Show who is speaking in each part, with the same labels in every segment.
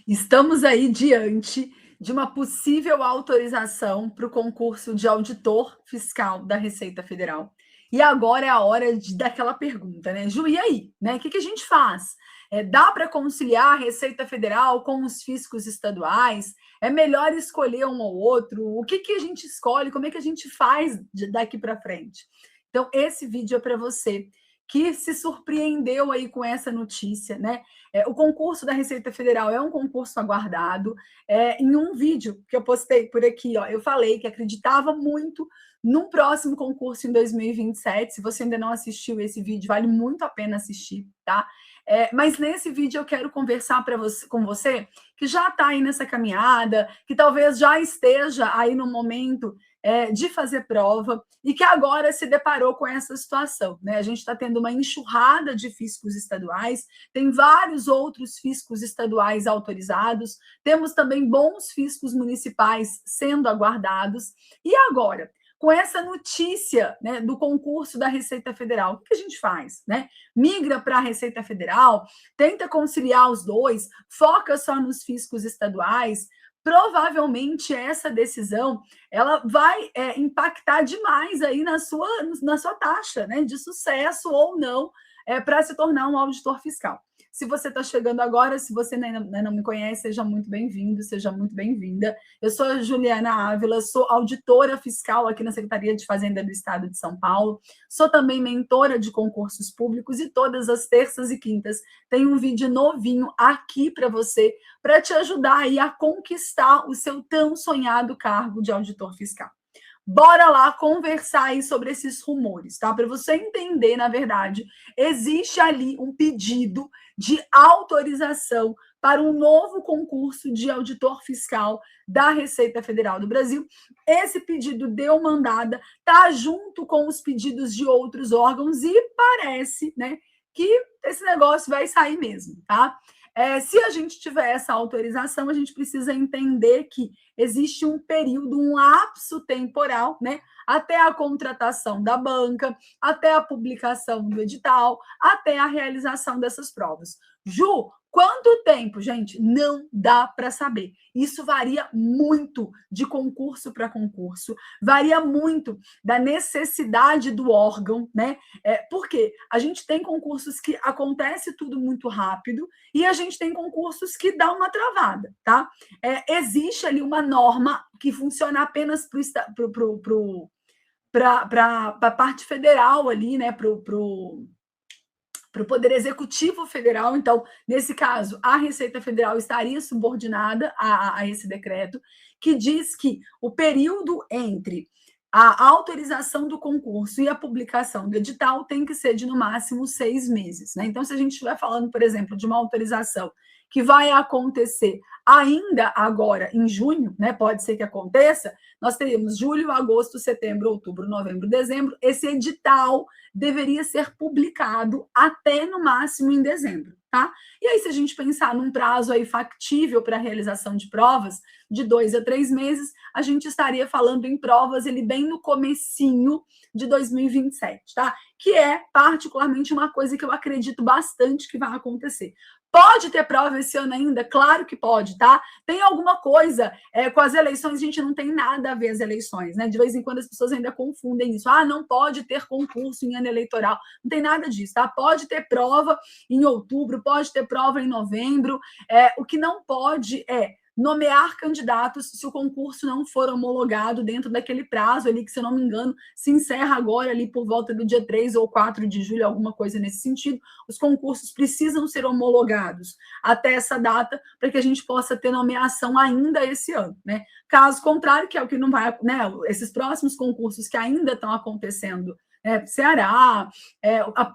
Speaker 1: Estamos aí diante de uma possível autorização para o concurso de auditor fiscal da Receita Federal. E agora é a hora daquela pergunta, né? Ju, e aí? Né? O que a gente faz? Dá para conciliar a Receita Federal com os fiscos estaduais? É melhor escolher um ou outro? O que a gente escolhe? Como é que a gente faz daqui para frente? Então, esse vídeo é para você que se surpreendeu aí com essa notícia, né? O concurso da Receita Federal é um concurso aguardado. Em um vídeo que eu postei por aqui, ó, eu falei que acreditava muito num próximo concurso em 2027. Se você ainda não assistiu esse vídeo, vale muito a pena assistir, tá? Mas nesse vídeo eu quero conversar com você que já está aí nessa caminhada, que talvez já esteja aí no momento de fazer prova e que agora se deparou com essa situação, né? A gente está tendo uma enxurrada de fiscos estaduais, tem vários outros fiscos estaduais autorizados, temos também bons fiscos municipais sendo aguardados, e agora, com essa notícia, né, do concurso da Receita Federal, o que a gente faz? Né? Migra para a Receita Federal, tenta conciliar os dois, foca só nos fiscos estaduais. Provavelmente essa decisão ela vai impactar demais aí na sua taxa, né, de sucesso ou não para se tornar um auditor fiscal. Se você está chegando agora, se você ainda não me conhece, seja muito bem-vindo, seja muito bem-vinda. Eu sou a Juliana Ávila, sou auditora fiscal aqui na Secretaria de Fazenda do Estado de São Paulo, sou também mentora de concursos públicos e todas as terças e quintas tem um vídeo novinho aqui para você, para te ajudar aí a conquistar o seu tão sonhado cargo de auditor fiscal. Bora lá conversar aí sobre esses rumores, tá? Para você entender, na verdade, existe ali um pedido de autorização para um novo concurso de auditor fiscal da Receita Federal do Brasil. Esse pedido deu mandada, tá junto com os pedidos de outros órgãos e parece, né, que esse negócio vai sair mesmo, tá? Se a gente tiver essa autorização, a gente precisa entender que existe um período, um lapso temporal, né? Até a contratação da banca, até a publicação do edital, até a realização dessas provas. Ju, quanto tempo, gente? Não dá para saber. Isso varia muito de concurso para concurso, varia muito da necessidade do órgão, né? Porque a gente tem concursos que acontece tudo muito rápido e a gente tem concursos que dá uma travada, tá? Existe ali uma norma que funciona apenas para a parte federal ali, né? Para o Poder Executivo Federal. Então, nesse caso, a Receita Federal estaria subordinada a esse decreto, que diz que o período entre a autorização do concurso e a publicação do edital tem que ser de, no máximo, 6 meses. Né? Então, se a gente estiver falando, por exemplo, de uma autorização que vai acontecer ainda agora em junho, né? Pode ser que aconteça, nós teríamos julho, agosto, setembro, outubro, novembro, dezembro. Esse edital deveria ser publicado até no máximo em dezembro, tá? E aí, se a gente pensar num prazo aí factível para a realização de provas, de 2 a 3 meses, a gente estaria falando em provas ele bem no comecinho de 2027, tá? Que é particularmente uma coisa que eu acredito bastante que vai acontecer. Pode ter prova esse ano ainda? Claro que pode, tá? Tem alguma coisa com as eleições, a gente não tem nada a ver as eleições, né? De vez em quando as pessoas ainda confundem isso. Ah, não pode ter concurso em ano eleitoral. Não tem nada disso, tá? Pode ter prova em outubro, pode ter prova em novembro. O que não pode é nomear candidatos se o concurso não for homologado dentro daquele prazo ali, que, se eu não me engano, se encerra agora ali por volta do dia 3 ou 4 de julho, alguma coisa nesse sentido. Os concursos precisam ser homologados até essa data para que a gente possa ter nomeação ainda esse ano, né? Caso contrário, que é o que não vai, né? Esses próximos concursos que ainda estão acontecendo, Ceará,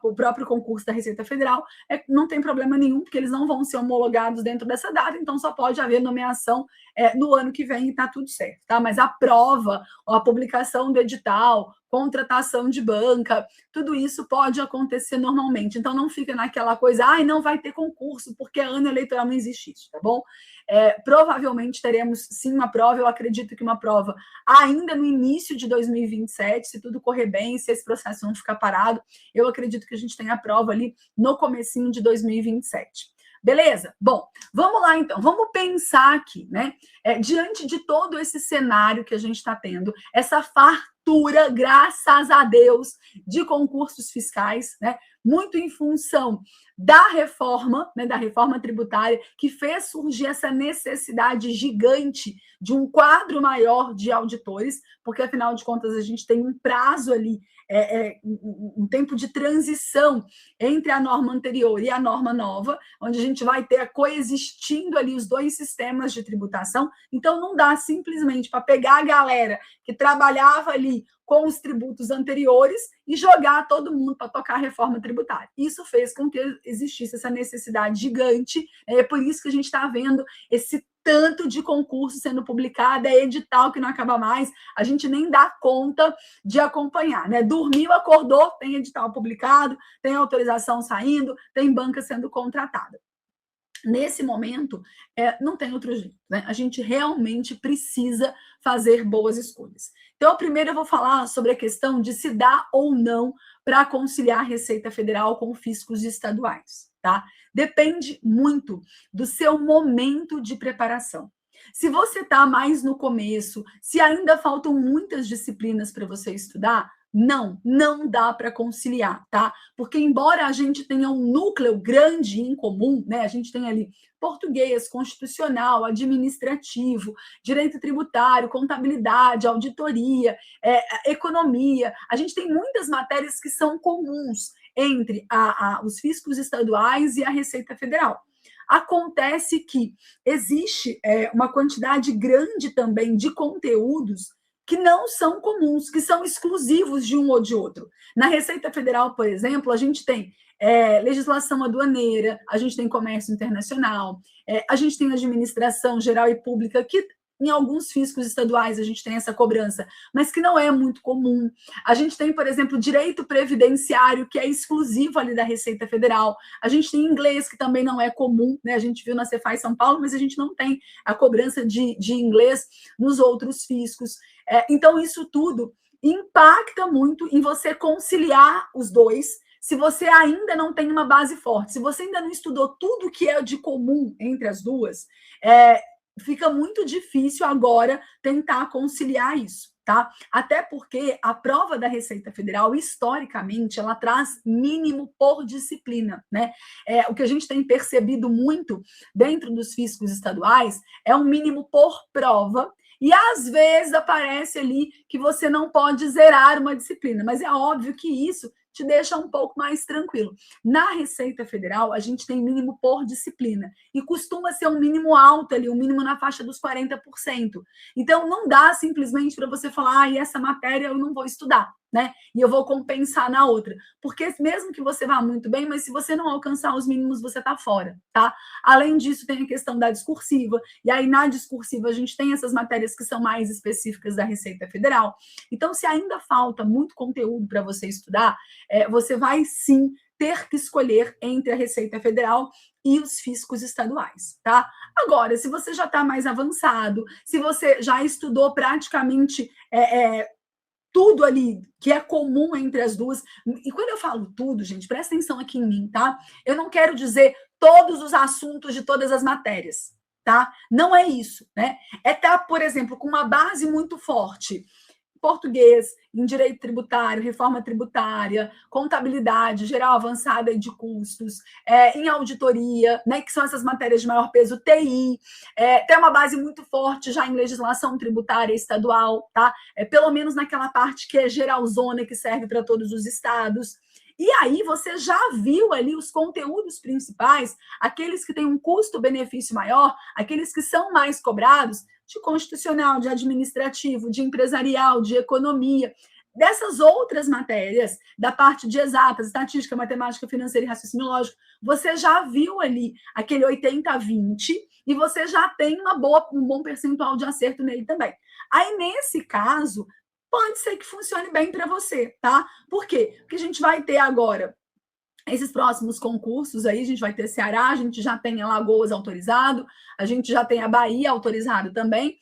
Speaker 1: o próprio concurso da Receita Federal, não tem problema nenhum, porque eles não vão ser homologados dentro dessa data, então só pode haver nomeação no ano que vem e está tudo certo, tá? Mas a prova, a publicação do edital, contratação de banca, tudo isso pode acontecer normalmente. Então, não fica naquela coisa, não vai ter concurso, porque ano eleitoral não existe isso, tá bom? Provavelmente teremos, sim, uma prova. Eu acredito que uma prova ainda no início de 2027, se tudo correr bem, se esse processo não ficar parado, eu acredito que a gente tenha a prova ali no comecinho de 2027. Beleza? Bom, vamos lá então, vamos pensar aqui, né? Diante de todo esse cenário que a gente está tendo, essa fartura, graças a Deus, de concursos fiscais, né? Muito em função da reforma, né, da reforma tributária, que fez surgir essa necessidade gigante de um quadro maior de auditores, porque afinal de contas a gente tem um prazo ali, um tempo de transição entre a norma anterior e a norma nova, onde a gente vai ter coexistindo ali os dois sistemas de tributação. Então não dá simplesmente para pegar a galera que trabalhava ali com os tributos anteriores e jogar todo mundo para tocar a reforma tributária. Isso fez com que existisse essa necessidade gigante, é por isso que a gente está vendo esse tanto de concurso sendo publicado, edital que não acaba mais, a gente nem dá conta de acompanhar, né? Dormiu, acordou, tem edital publicado, tem autorização saindo, tem banca sendo contratada. Nesse momento, não tem outro jeito, né? A gente realmente precisa fazer boas escolhas. Então, primeiro eu vou falar sobre a questão de se dá ou não para conciliar a Receita Federal com fiscos estaduais, tá? Depende muito do seu momento de preparação. Se você está mais no começo, se ainda faltam muitas disciplinas para você estudar, não dá para conciliar, tá? Porque embora a gente tenha um núcleo grande em comum, né? A gente tem ali português, constitucional, administrativo, direito tributário, contabilidade, auditoria, economia. A gente tem muitas matérias que são comuns entre os fiscos estaduais e a Receita Federal. Acontece que existe uma quantidade grande também de conteúdos que não são comuns, que são exclusivos de um ou de outro. Na Receita Federal, por exemplo, a gente tem legislação aduaneira, a gente tem comércio internacional, a gente tem administração geral e pública, que em alguns fiscos estaduais a gente tem essa cobrança, mas que não é muito comum. A gente tem, por exemplo, direito previdenciário, que é exclusivo ali da Receita Federal. A gente tem inglês, que também não é comum, né? A gente viu na Cefaz São Paulo, mas a gente não tem a cobrança de inglês nos outros fiscos. Então, isso tudo impacta muito em você conciliar os dois, se você ainda não tem uma base forte, se você ainda não estudou tudo que é de comum entre as duas, fica muito difícil agora tentar conciliar isso, tá? Até porque a prova da Receita Federal, historicamente, ela traz mínimo por disciplina, né? O que a gente tem percebido muito dentro dos fiscos estaduais é um mínimo por prova, e às vezes aparece ali que você não pode zerar uma disciplina, mas é óbvio que isso te deixa um pouco mais tranquilo. Na Receita Federal, a gente tem mínimo por disciplina, e costuma ser um mínimo alto ali, um mínimo na faixa dos 40%. Então, não dá simplesmente para você falar, essa matéria eu não vou estudar, né? E eu vou compensar na outra. Porque mesmo que você vá muito bem, mas se você não alcançar os mínimos, você está fora, tá? Além disso, tem a questão da discursiva, e aí na discursiva a gente tem essas matérias que são mais específicas da Receita Federal. Então, se ainda falta muito conteúdo para você estudar, você vai sim ter que escolher entre a Receita Federal e os fiscos estaduais, tá? Agora, se você já está mais avançado, se você já estudou praticamente tudo ali que é comum entre as duas, e quando eu falo tudo, gente, presta atenção aqui em mim, tá? Eu não quero dizer todos os assuntos de todas as matérias, tá? Não é isso, né? Estar, por exemplo, com uma base muito forte português, em direito tributário, reforma tributária, contabilidade geral avançada e de custos, em auditoria, né, que são essas matérias de maior peso, TI, tem uma base muito forte já em legislação tributária estadual, tá? Pelo menos naquela parte que é geralzona, que serve para todos os estados. E aí você já viu ali os conteúdos principais, aqueles que têm um custo-benefício maior, aqueles que são mais cobrados, de constitucional, de administrativo, de empresarial, de economia, dessas outras matérias, da parte de exatas, estatística, matemática, financeira e raciocínio lógico, você já viu ali aquele 80-20 e você já tem um bom percentual de acerto nele também. Aí, nesse caso, pode ser que funcione bem para você, tá? Por quê? Porque a gente vai ter agora esses próximos concursos aí, a gente vai ter Ceará, a gente já tem Alagoas autorizado, a gente já tem a Bahia autorizado também.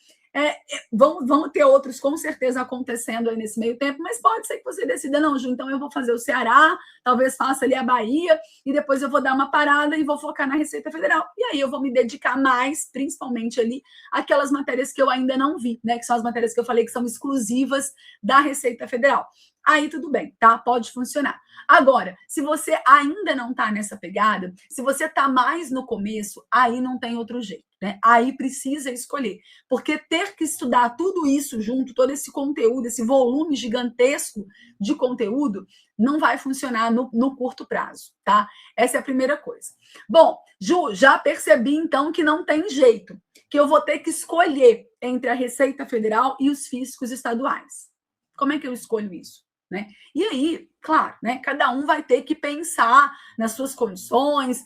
Speaker 1: vão ter outros com certeza acontecendo aí nesse meio tempo, mas pode ser que você decida, não, Ju, então eu vou fazer o Ceará, talvez faça ali a Bahia, e depois eu vou dar uma parada e vou focar na Receita Federal. E aí eu vou me dedicar mais, principalmente ali, àquelas matérias que eu ainda não vi, né? Que são as matérias que eu falei que são exclusivas da Receita Federal. Aí tudo bem, tá? Pode funcionar. Agora, se você ainda não está nessa pegada, se você está mais no começo, aí não tem outro jeito, né? Aí precisa escolher. Porque ter que estudar tudo isso junto, todo esse conteúdo, esse volume gigantesco de conteúdo, não vai funcionar no curto prazo, tá? Essa é a primeira coisa. Bom, Ju, já percebi então que não tem jeito, que eu vou ter que escolher entre a Receita Federal e os fiscos estaduais. Como é que eu escolho isso? Né? E aí, claro, né, cada um vai ter que pensar nas suas condições,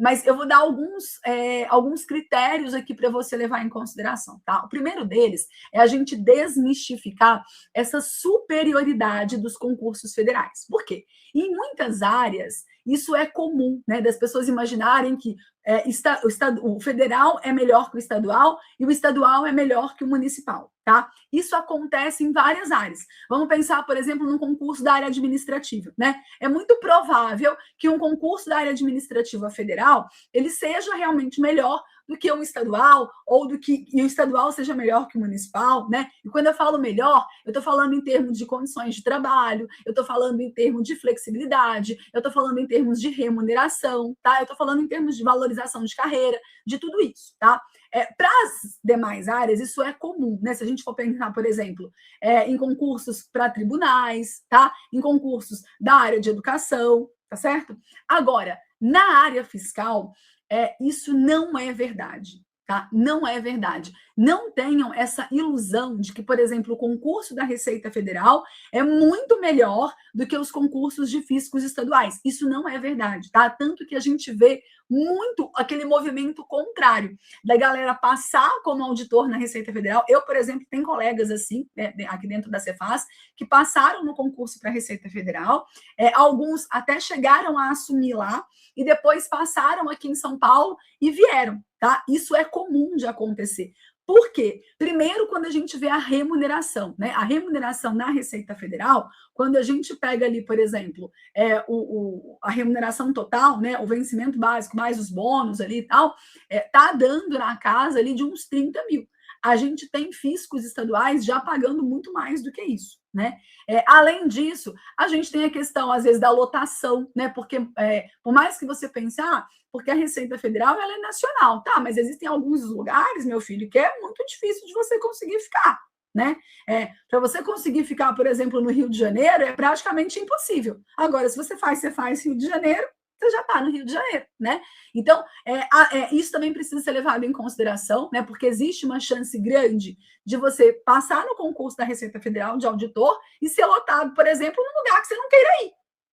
Speaker 1: mas eu vou dar alguns critérios aqui para você levar em consideração. Tá? O primeiro deles é a gente desmistificar essa superioridade dos concursos federais. Por quê? Em muitas áreas, isso é comum, né, das pessoas imaginarem que o federal é melhor que o estadual e o estadual é melhor que o municipal. Tá? Isso acontece em várias áreas. Vamos pensar, por exemplo, num concurso da área administrativa, né? É muito provável que um concurso da área administrativa federal ele seja realmente melhor do que o estadual, ou e o estadual seja melhor que o municipal, né? E quando eu falo melhor, eu estou falando em termos de condições de trabalho, eu estou falando em termos de flexibilidade, eu estou falando em termos de remuneração, tá? Eu estou falando em termos de valorização de carreira, de tudo isso, tá? Para as demais áreas, isso é comum, né? Se a gente for pensar, por exemplo, em concursos para tribunais, tá? Em concursos da área de educação, tá certo? Agora, na área fiscal, isso não é verdade, tá? Não é verdade. Não tenham essa ilusão de que, por exemplo, o concurso da Receita Federal é muito melhor do que os concursos de fiscos estaduais. Isso não é verdade, tá? Tanto que a gente vê muito aquele movimento contrário da galera passar como auditor na Receita Federal. Eu, por exemplo, tenho colegas assim, né, aqui dentro da Cefaz, que passaram no concurso para a Receita Federal, alguns até chegaram a assumir lá e depois passaram aqui em São Paulo e vieram, tá? Isso é comum de acontecer. Por quê? Primeiro, quando a gente vê a remuneração, né? A remuneração na Receita Federal, quando a gente pega ali, por exemplo, a remuneração total, né? O vencimento básico, mais os bônus ali e tal, tá dando na casa ali de uns 30 mil. A gente tem fiscos estaduais já pagando muito mais do que isso, né? Além disso, a gente tem a questão, às vezes, da lotação, né? Porque, por mais que você pense, porque a Receita Federal ela é nacional, tá? Mas existem alguns lugares, meu filho, que é muito difícil de você conseguir ficar, né? Para você conseguir ficar, por exemplo, no Rio de Janeiro, é praticamente impossível. Agora, se você faz Rio de Janeiro, você já está no Rio de Janeiro, né? Então, isso também precisa ser levado em consideração, né? Porque existe uma chance grande de você passar no concurso da Receita Federal de auditor e ser lotado, por exemplo, num lugar que você não queira ir,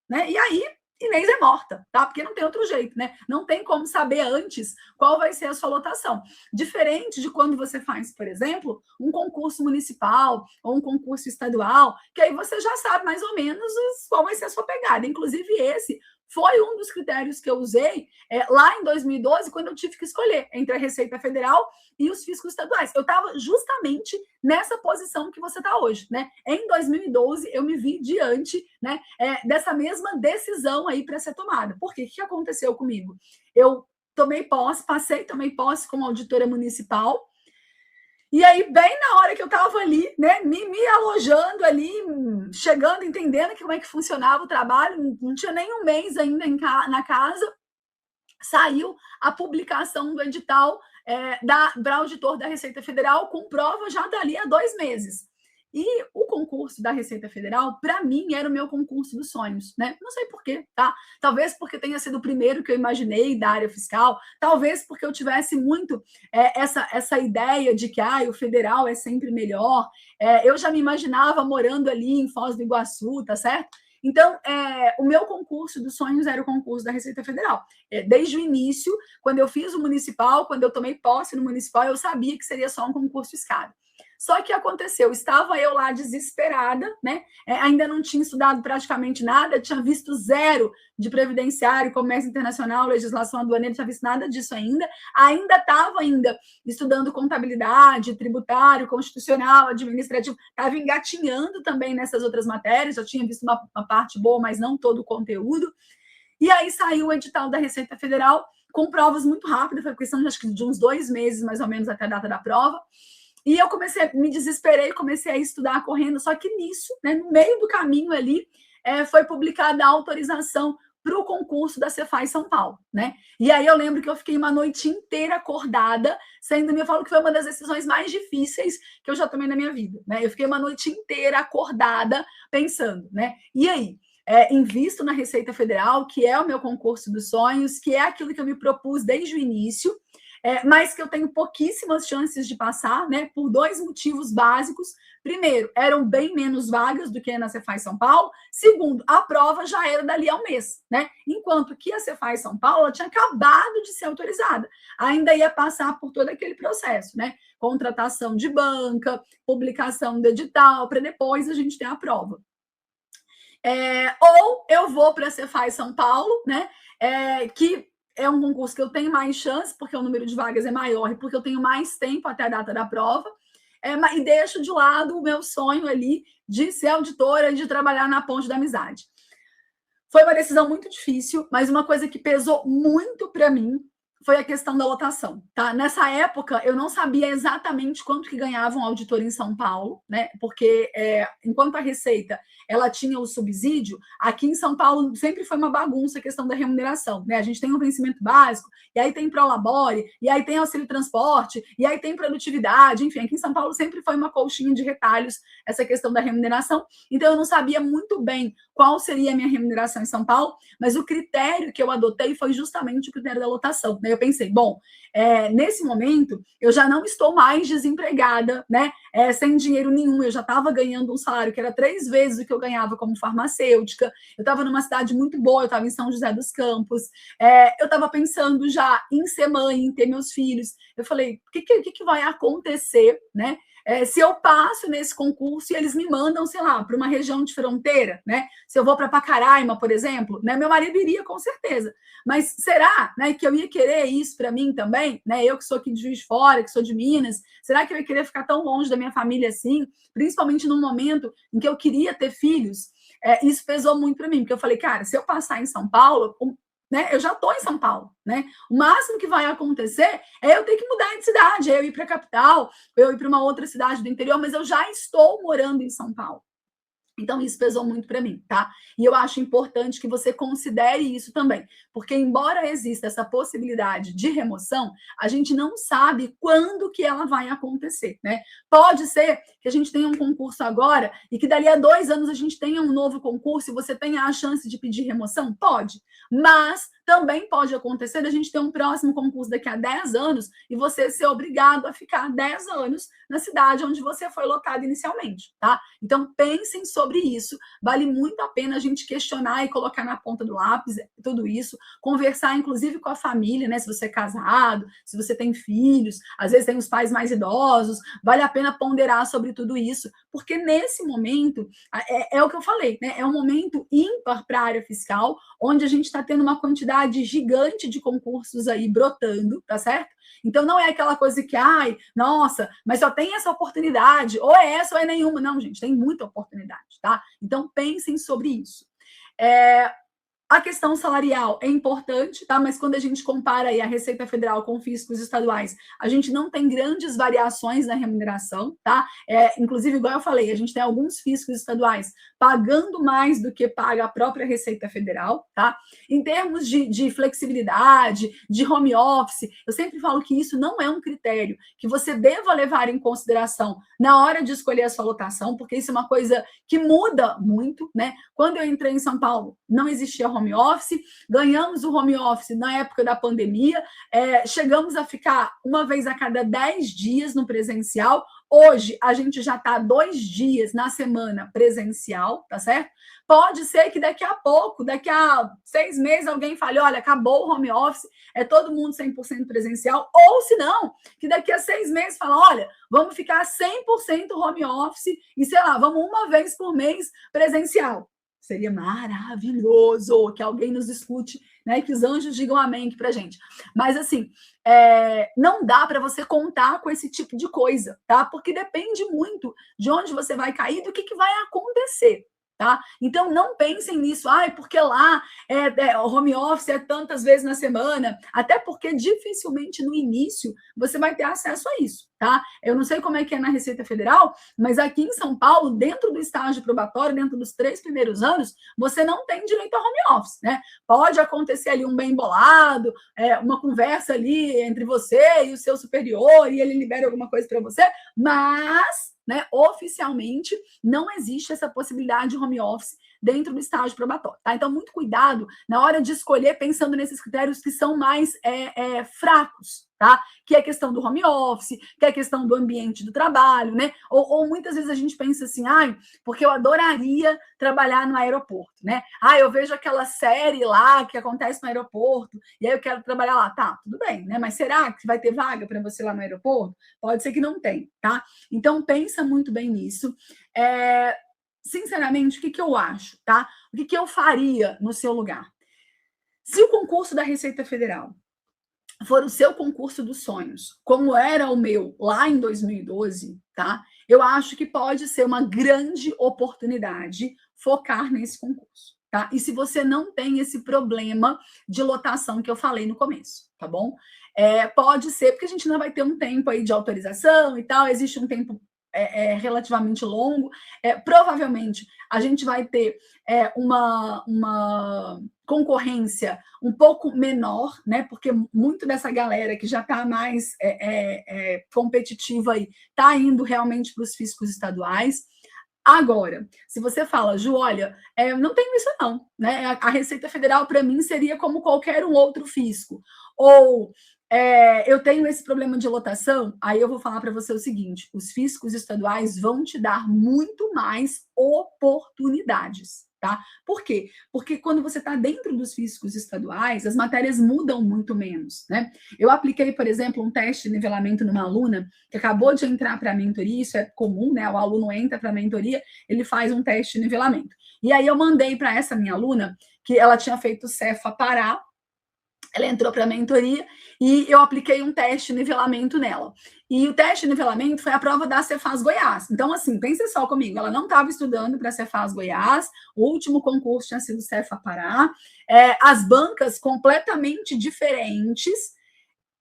Speaker 1: né? E aí, Inês é morta, tá? Porque não tem outro jeito, né? Não tem como saber antes qual vai ser a sua lotação. Diferente de quando você faz, por exemplo, um concurso municipal ou um concurso estadual, que aí você já sabe mais ou menos qual vai ser a sua pegada. Inclusive, esse foi um dos critérios que eu usei lá em 2012, quando eu tive que escolher entre a Receita Federal e os fiscos estaduais. Eu estava justamente nessa posição que você está hoje, né? Em 2012, eu me vi diante, né, dessa mesma decisão aí para ser tomada. Por quê? O que aconteceu comigo? Eu tomei posse como auditora municipal. E aí, bem na hora que eu estava ali, né, me alojando ali, chegando, entendendo como é que funcionava o trabalho, não tinha nem um mês ainda na casa, saiu a publicação do edital para auditor da Receita Federal, com prova já dali a 2 meses. E o concurso da Receita Federal, para mim, era o meu concurso dos sonhos, né? Não sei por quê, tá? Talvez porque tenha sido o primeiro que eu imaginei da área fiscal, talvez porque eu tivesse muito essa ideia de que o federal é sempre melhor. Eu já me imaginava morando ali em Foz do Iguaçu, tá certo? Então, o meu concurso dos sonhos era o concurso da Receita Federal. Desde o início, quando eu fiz o municipal, quando eu tomei posse no municipal, eu sabia que seria só um concurso escada. Só que aconteceu, estava eu lá desesperada, né? Ainda não tinha estudado praticamente nada, tinha visto zero de previdenciário, comércio internacional, legislação aduaneira, não tinha visto nada disso ainda estava estudando contabilidade, tributário, constitucional, administrativo, estava engatinhando também nessas outras matérias, já tinha visto uma parte boa, mas não todo o conteúdo. E aí saiu o edital da Receita Federal com provas muito rápidas, foi questão acho que de uns 2 meses, mais ou menos, até a data da prova. E eu me desesperei, comecei a estudar correndo, só que nisso, né, no meio do caminho ali, foi publicada a autorização para o concurso da Cefaz São Paulo, né? E aí eu lembro que eu fiquei uma noite inteira acordada, eu falo que foi uma das decisões mais difíceis que eu já tomei na minha vida, né? Eu fiquei uma noite inteira acordada pensando, né? E aí? Invisto na Receita Federal, que é o meu concurso dos sonhos, que é aquilo que eu me propus desde o início, mas que eu tenho pouquíssimas chances de passar, né? Por 2 motivos básicos. Primeiro, eram bem menos vagas do que na Cefaz São Paulo. Segundo, a prova já era dali a um mês, né? Enquanto que a Cefaz São Paulo tinha acabado de ser autorizada. Ainda ia passar por todo aquele processo, né? Contratação de banca, publicação do edital, para depois a gente ter a prova. Ou eu vou para a Cefaz São Paulo, né? Que é um concurso que eu tenho mais chance, porque o número de vagas é maior e porque eu tenho mais tempo até a data da prova, e deixo de lado o meu sonho ali de ser auditora e de trabalhar na Ponte da Amizade. Foi uma decisão muito difícil, mas uma coisa que pesou muito para mim foi a questão da lotação, tá? Nessa época, eu não sabia exatamente quanto que ganhava um auditor em São Paulo, né? Porque enquanto a Receita ela tinha o subsídio, aqui em São Paulo sempre foi uma bagunça a questão da remuneração, né? A gente tem um vencimento básico, e aí tem prolabore, e aí tem auxílio transporte, e aí tem produtividade, enfim, aqui em São Paulo sempre foi uma colchinha de retalhos essa questão da remuneração, então eu não sabia muito bem qual seria a minha remuneração em São Paulo, mas o critério que eu adotei foi justamente o critério da lotação, né? Eu pensei, bom, nesse momento eu já não estou mais desempregada, né? Sem dinheiro nenhum, eu já estava ganhando um salário que era 3 vezes o que eu ganhava como farmacêutica, eu estava numa cidade muito boa, eu estava em São José dos Campos, eu estava pensando já em ser mãe, em ter meus filhos. Eu falei, o que vai acontecer, né? Se eu passo nesse concurso e eles me mandam, sei lá, para uma região de fronteira, né? Se eu vou para Pacaraima, por exemplo, né? Meu marido iria com certeza. Mas será, né, que eu ia querer isso para mim também, né? Eu que sou aqui de Juiz de Fora, que sou de Minas, será que eu ia querer ficar tão longe da minha família assim? Principalmente num momento em que eu queria ter filhos. Isso pesou muito para mim, porque eu falei, cara, se eu passar em São Paulo, né, eu já estou em São Paulo, né? O máximo que vai acontecer é eu ter que mudar de cidade, é eu ir para a capital, eu ir para uma outra cidade do interior, mas eu já estou morando em São Paulo. Então, isso pesou muito para mim, tá? E eu acho importante que você considere isso também, porque embora exista essa possibilidade de remoção, a gente não sabe quando que ela vai acontecer, né? Pode ser que a gente tenha um concurso agora e que dali a 2 anos a gente tenha um novo concurso e você tenha a chance de pedir remoção? Pode, mas também pode acontecer da gente ter um próximo concurso daqui a 10 anos e você ser obrigado a ficar 10 anos na cidade onde você foi lotado inicialmente, tá? Então, pensem sobre isso. Vale muito a pena a gente questionar e colocar na ponta do lápis tudo isso, conversar, inclusive, com a família, né? Se você é casado, se você tem filhos, às vezes tem os pais mais idosos, vale a pena ponderar sobre tudo isso, porque nesse momento, é o que eu falei, né? É um momento ímpar para a área fiscal, onde a gente está tendo uma quantidade gigante de concursos aí brotando, tá certo? Então, não é aquela coisa que, ai, nossa, mas só tem essa oportunidade, ou é essa ou é nenhuma. Não, gente, tem muita oportunidade, tá? Então, pensem sobre isso. A questão salarial é importante, tá? Mas quando a gente compara aí a Receita Federal com fiscos estaduais, a gente não tem grandes variações na remuneração, tá? Inclusive, igual eu falei, a gente tem alguns fiscos estaduais pagando mais do que paga a própria Receita Federal, tá? Em termos de flexibilidade, de home office, eu sempre falo que isso não é um critério que você deva levar em consideração na hora de escolher a sua lotação, porque isso é uma coisa que muda muito, né? Quando eu entrei em São Paulo, não existia home office, ganhamos o home office na época da pandemia, chegamos a ficar uma vez a cada 10 dias no presencial. Hoje, a gente já está 2 dias na semana presencial, tá certo? Pode ser que daqui a pouco, daqui a 6 meses, alguém fale, olha, acabou o home office, é todo mundo 100% presencial, ou se não, que daqui a 6 meses fala, olha, vamos ficar 100% home office e, sei lá, vamos uma vez por mês presencial. Seria maravilhoso que alguém nos escute, né? Que os anjos digam amém aqui pra gente. Mas, assim, não dá para você contar com esse tipo de coisa, tá? Porque depende muito de onde você vai cair, do que vai acontecer. Tá? Então, não pensem nisso, porque lá o home office é tantas vezes na semana, até porque dificilmente no início você vai ter acesso a isso, tá? Eu não sei como é que é na Receita Federal, mas aqui em São Paulo, dentro do estágio probatório, dentro dos 3 primeiros anos, você não tem direito a home office, né? Pode acontecer ali um bem bolado, uma conversa ali entre você e o seu superior, e ele libera alguma coisa para você, mas, né, oficialmente não existe essa possibilidade de home office dentro do estágio probatório, tá? Então, muito cuidado na hora de escolher, pensando nesses critérios que são mais fracos, tá? Que é a questão do home office, que é a questão do ambiente do trabalho, né? Ou muitas vezes a gente pensa assim, porque eu adoraria trabalhar no aeroporto, né? Eu vejo aquela série lá que acontece no aeroporto, e aí eu quero trabalhar lá. Tá, tudo bem, né? Mas será que vai ter vaga para você lá no aeroporto? Pode ser que não tem, tá? Então, pensa muito bem nisso. Sinceramente, o que eu acho, tá? O que eu faria no seu lugar? Se o concurso da Receita Federal for o seu concurso dos sonhos, como era o meu lá em 2012, tá? Eu acho que pode ser uma grande oportunidade focar nesse concurso, tá? E se você não tem esse problema de lotação que eu falei no começo, tá bom? Pode ser, porque a gente não vai ter um tempo aí de autorização e tal, existe um tempo relativamente longo, provavelmente a gente vai ter uma concorrência um pouco menor, né? Porque muito dessa galera que já está mais competitiva aí está indo realmente para os fiscos estaduais. Agora, se você fala, Ju, olha, não tenho isso não, né? A Receita Federal, para mim, seria como qualquer um outro fisco. Ou eu tenho esse problema de lotação, aí eu vou falar para você o seguinte, os fiscos estaduais vão te dar muito mais oportunidades, tá? Por quê? Porque quando você está dentro dos fiscos estaduais, as matérias mudam muito menos, né? Eu apliquei, por exemplo, um teste de nivelamento numa aluna que acabou de entrar para a mentoria, isso é comum, né? O aluno entra para a mentoria, ele faz um teste de nivelamento. E aí eu mandei para essa minha aluna, que ela tinha feito o Cefa Pará, ela entrou para a mentoria e eu apliquei um teste de nivelamento nela. E o teste de nivelamento foi a prova da Cefaz Goiás. Então, assim, pensa só comigo, ela não estava estudando para a Cefaz Goiás, o último concurso tinha sido Cefa Pará, as bancas completamente diferentes,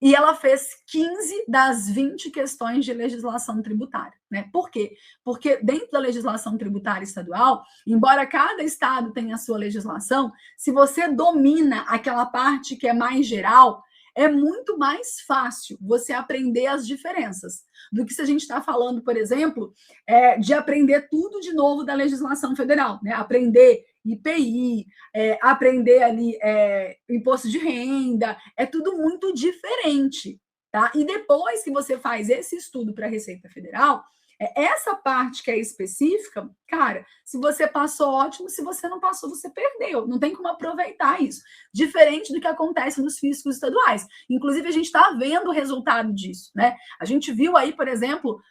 Speaker 1: e ela fez 15 das 20 questões de legislação tributária, né? Por quê? Porque dentro da legislação tributária estadual, embora cada estado tenha a sua legislação, se você domina aquela parte que é mais geral, é muito mais fácil você aprender as diferenças do que se a gente está falando, por exemplo, de aprender tudo de novo da legislação federal, né? Aprender IPI, aprender ali imposto de renda, é tudo muito diferente, tá? E depois que você faz esse estudo para a Receita Federal, essa parte que é específica, cara, se você passou, ótimo, se você não passou, você perdeu, não tem como aproveitar isso. Diferente do que acontece nos fiscos estaduais. Inclusive, a gente está vendo o resultado disso, né? A gente viu aí, por exemplo,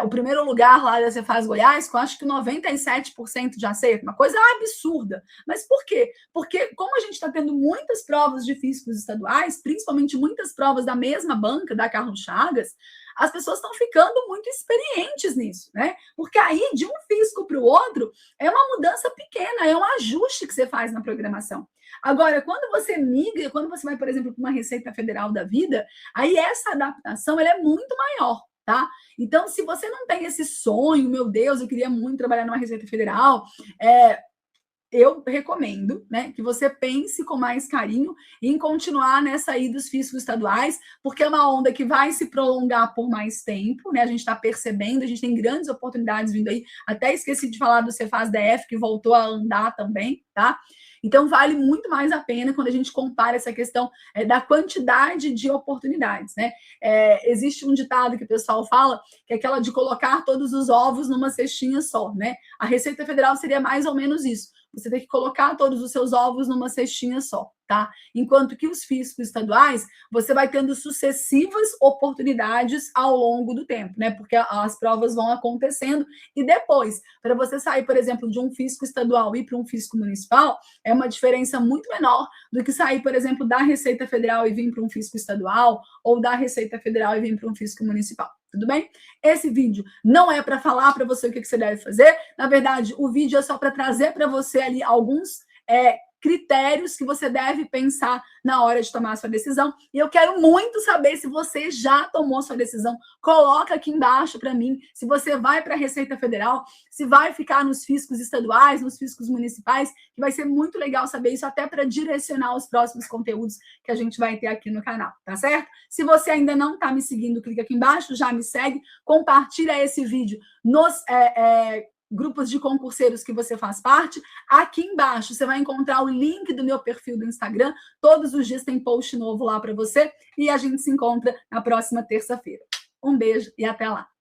Speaker 1: o primeiro lugar lá da Cefaz Goiás, com acho que 97% de acerto, uma coisa absurda. Mas por quê? Porque como a gente está tendo muitas provas de fiscos estaduais, principalmente muitas provas da mesma banca, da Carlos Chagas, as pessoas estão ficando muito experientes nisso, né? Porque aí, de um fisco para o outro, é uma mudança pequena, é um ajuste que você faz na programação. Agora, quando você migra, quando você vai, por exemplo, para uma Receita Federal da vida, aí essa adaptação ela é muito maior, tá? Então, se você não tem esse sonho, meu Deus, eu queria muito trabalhar numa Receita Federal, eu recomendo, né, que você pense com mais carinho em continuar nessa aí dos fiscos estaduais, porque é uma onda que vai se prolongar por mais tempo, né? A gente está percebendo, a gente tem grandes oportunidades vindo aí. Até esqueci de falar do Cefaz DF, que voltou a andar também, tá? Então, vale muito mais a pena quando a gente compara essa questão da quantidade de oportunidades, né? Existe um ditado que o pessoal fala, que é aquela de colocar todos os ovos numa cestinha só, né? A Receita Federal seria mais ou menos isso. Você tem que colocar todos os seus ovos numa cestinha só, tá? Enquanto que os fiscos estaduais, você vai tendo sucessivas oportunidades ao longo do tempo, né? Porque as provas vão acontecendo e depois, para você sair, por exemplo, de um fisco estadual e ir para um fisco municipal, é uma diferença muito menor do que sair, por exemplo, da Receita Federal e vir para um fisco estadual ou da Receita Federal e vir para um fisco municipal. Tudo bem? Esse vídeo não é para falar para você o que você deve fazer. Na verdade, o vídeo é só para trazer para você ali alguns critérios que você deve pensar na hora de tomar a sua decisão. E eu quero muito saber se você já tomou sua decisão. Coloca aqui embaixo para mim se você vai para a Receita Federal, se vai ficar nos fiscos estaduais, nos fiscos municipais, que vai ser muito legal saber isso, até para direcionar os próximos conteúdos que a gente vai ter aqui no canal, tá certo? Se você ainda não está me seguindo, clica aqui embaixo, já me segue, compartilha esse vídeo nos grupos de concurseiros que você faz parte. Aqui embaixo você vai encontrar o link do meu perfil do Instagram. Todos os dias tem post novo lá para você e a gente se encontra na próxima terça-feira. Um beijo e até lá.